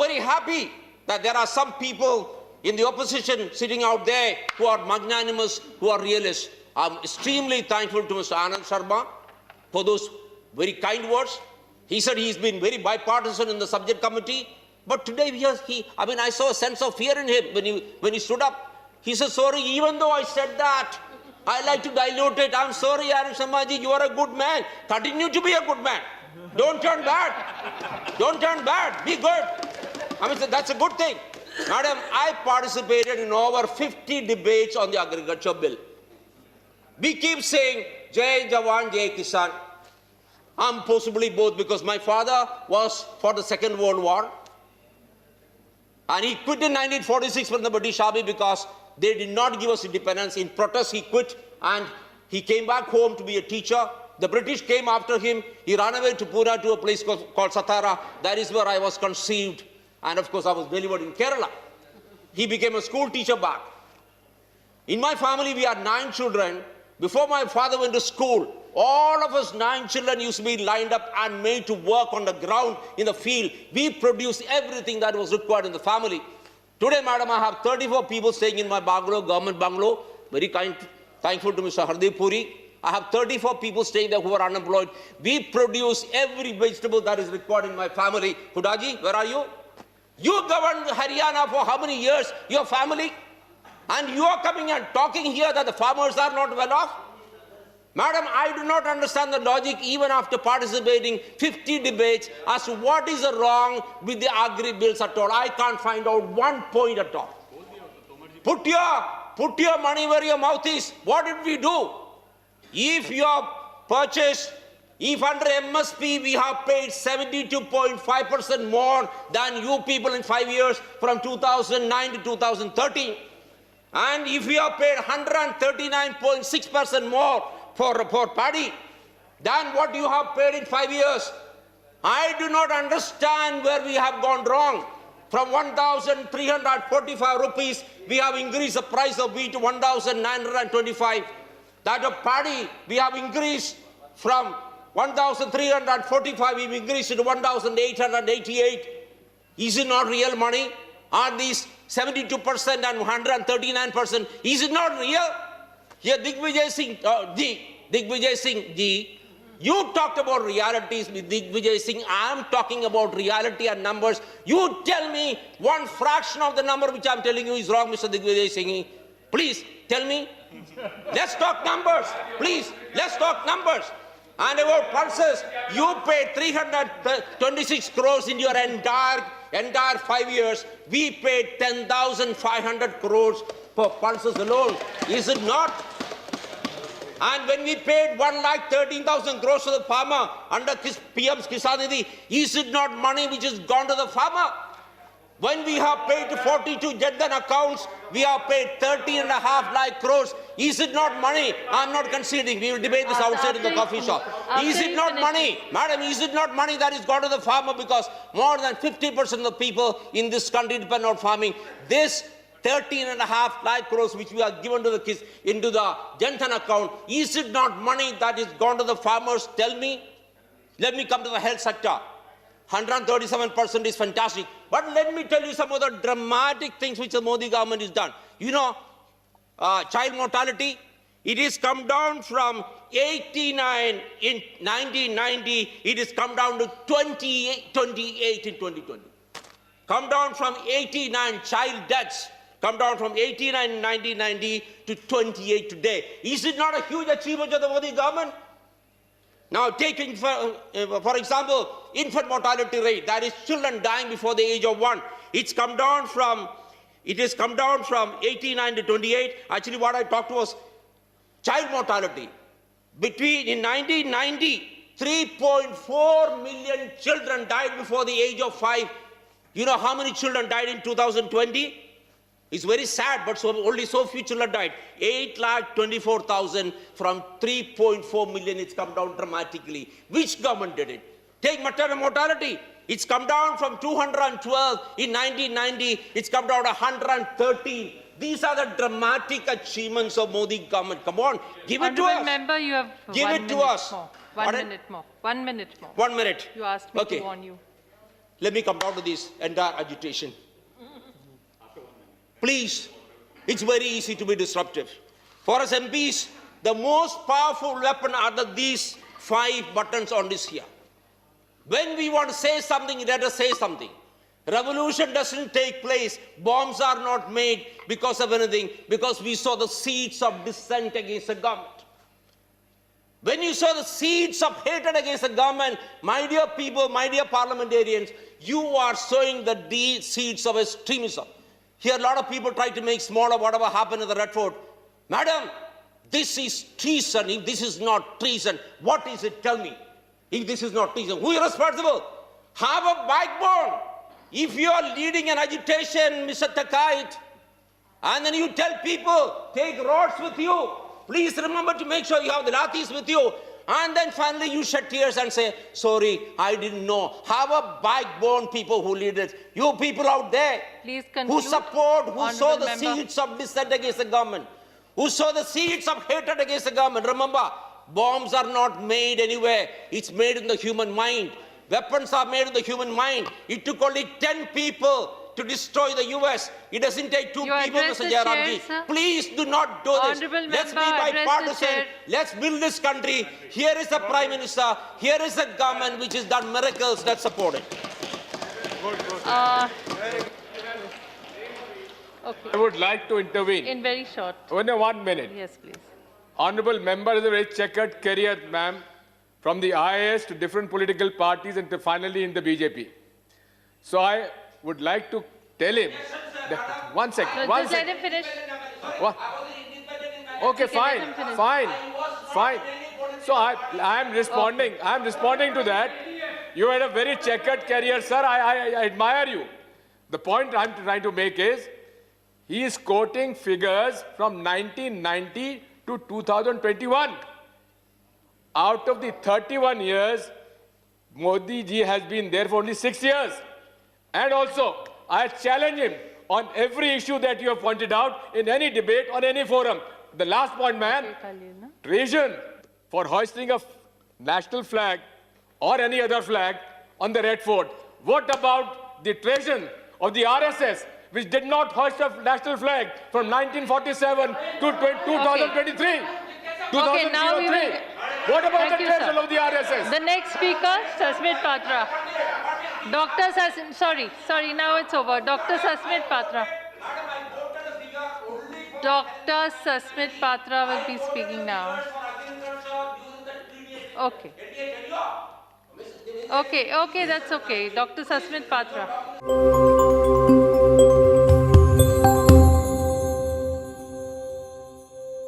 very happy that there are some people in the opposition sitting out there who are magnanimous, who are realists. I'm extremely thankful to Mr. Anand Sharma for those very kind words. He said he's been very bipartisan in the subject committee. But today, I saw a sense of fear in him when he stood up. He said, sorry, even though I said that, I like to dilute it. I'm sorry, Anand Sharma, you are a good man. Continue to be a good man. Don't turn bad. Don't turn bad. Be good. That's a good thing. Madam, I participated in over 50 debates on the agriculture bill. We keep saying, Jai Jawan, Jai Kisan. I'm possibly both because my father was for the Second World War. And he quit in 1946 from the British Army because they did not give us independence. In protest, he quit and he came back home to be a teacher. The British came after him. He ran away to Pune to a place called Satara. That is where I was conceived. And of course, I was delivered in Kerala. He became a school teacher back. In my family, we had 9 children. Before my father went to school, all of us 9 children used to be lined up and made to work on the ground in the field. We produced everything that was required in the family. Today, madam, I have 34 people staying in my bungalow, government bungalow. Very thankful to Mr. Hardeep Puri. I have 34 people staying there who are unemployed. We produce every vegetable that is required in my family. Hudaji, where are you? You governed Haryana for how many years? Your family? And you are coming and talking here that the farmers are not well off? Madam, I do not understand the logic even after participating 50 debates as to what is wrong with the agri bills at all. I can't find out one point at all. Put your money where your mouth is. What did we do? If you have purchased, if under MSP we have paid 72.5% more than you people in 5 years from 2009 to 2013, and if we have paid 139.6% more for paddy than what you have paid in 5 years, I do not understand where we have gone wrong. From 1,345 rupees, we have increased the price of wheat to 1,925. That of paddy, we have increased from 1,345, we've increased to 1,888. Is it not real money? Are these 72% and 139%? Is it not real? Here, Digvijay Singh ji, you talked about realities with Digvijay Singh. I am talking about reality and numbers. You tell me one fraction of the number which I am telling you is wrong, Mr. Digvijay Singh. Please, tell me. Let's talk numbers. Please, let's talk numbers. And about pulses, you paid 326 crores in your entire 5 years. We paid 10,500 crores for pulses alone. Is it not? And when we paid 1,13,000 crores to the farmer under PM's Kisan Nidhi, is it not money which has gone to the farmer? When we have paid 42 Jaddan accounts, we have paid 13.5 lakh crores. Is it not money? I'm not conceding. We will debate this outside in the coffee shop. Is it not money? Madam, is it not money that is gone to the farmer because more than 50% of the people in this country depend on farming? This 13.5 lakh crores which we are given to the kids into the Jantan account, is it not money that is gone to the farmers? Tell me. Let me come to the health sector. 137% is fantastic. But let me tell you some of the dramatic things which the Modi government has done. You know, child mortality, it has come down from 89 in 1990, it has come down to 28 in 2020. Come down from 89 child deaths, come down from 89 in 1990 to 28 today. Is it not a huge achievement of the Modi government? Now, taking, for example, infant mortality rate, that is children dying before the age of 1. It has come down from 89 to 28. Actually, what I talked was child mortality. In 1990, 3.4 million children died before the age of 5. You know how many children died in 2020? It's very sad, but only so few children died. 8,24,000 from 3.4 million. It's come down dramatically. Which government did it? Take maternal mortality. It's come down from 212 in 1990. It's come down to 113. These are the dramatic achievements of Modi government. Come on, give it to us. Member, you have give it to us. More. 1 minute more. 1 minute more. 1 minute. You asked me to warn you. let me come down to this entire agitation. Please, it's very easy to be disruptive. For us MPs, the most powerful weapon are these 5 buttons on this here. When we want to say something, let us say something. Revolution doesn't take place. Bombs are not made because of anything, because we saw the seeds of dissent against the government. When you saw the seeds of hatred against the government, my dear people, my dear parliamentarians, you are sowing the seeds of extremism. Here a lot of people try to make small of whatever happened in the Red Fort. Madam, this is treason. If this is not treason, what is it? Tell me. If this is not treason, who is responsible? Have a backbone. If you are leading an agitation, Mr. Takait, and then you tell people, take rods with you, please remember to make sure you have the lathis with you. And then finally you shed tears and say, sorry, I didn't know. Have a backbone, people who lead it. You people out there Please conclude, who support, who sow the member. seeds of dissent against the government, who sow the seeds of hatred against the government. Remember, bombs are not made anywhere. It's made in the human mind. Weapons are made in the human mind. It took only 10 people to destroy the US. It doesn't take 2 people, Mr. Jairamji. Please do not do this. Honourable Let's be member, address the bipartisan. chair. Let's build this country. Here is the Prime Minister. Here is a government which has done miracles. Let's support it. Okay. I would like to intervene. In very short. Only 1 minute. Yes, please. Honourable member has a very checkered career, ma'am, from the IAS to different political parties and to finally in the BJP. So I would like to tell him, that, one second, No, one just let second. him finish. What? Okay, let fine, him finish. fine. So I am responding to that. You had a very checkered career, sir. I admire you. The point I'm trying to make is, he is quoting figures from 1990 to 2021. Out of the 31 years, Modi ji has been there for only 6 years. And also, I challenge him on every issue that you have pointed out in any debate, on any forum. The last point, man, treason for hoisting a national flag or any other flag on the Red Fort. What about the treason of the RSS, which did not hoist a national flag from 1947 to 2023? Okay, now we will... What about Thank the you, treason sir. of the RSS? The next speaker, Sasmit Patra. Dr. Sasmit, sorry, now it's over. Dr. Sasmit Patra. Dr. Sasmit Patra will be speaking now. Okay. Okay, that's okay. Dr. Sasmit Patra.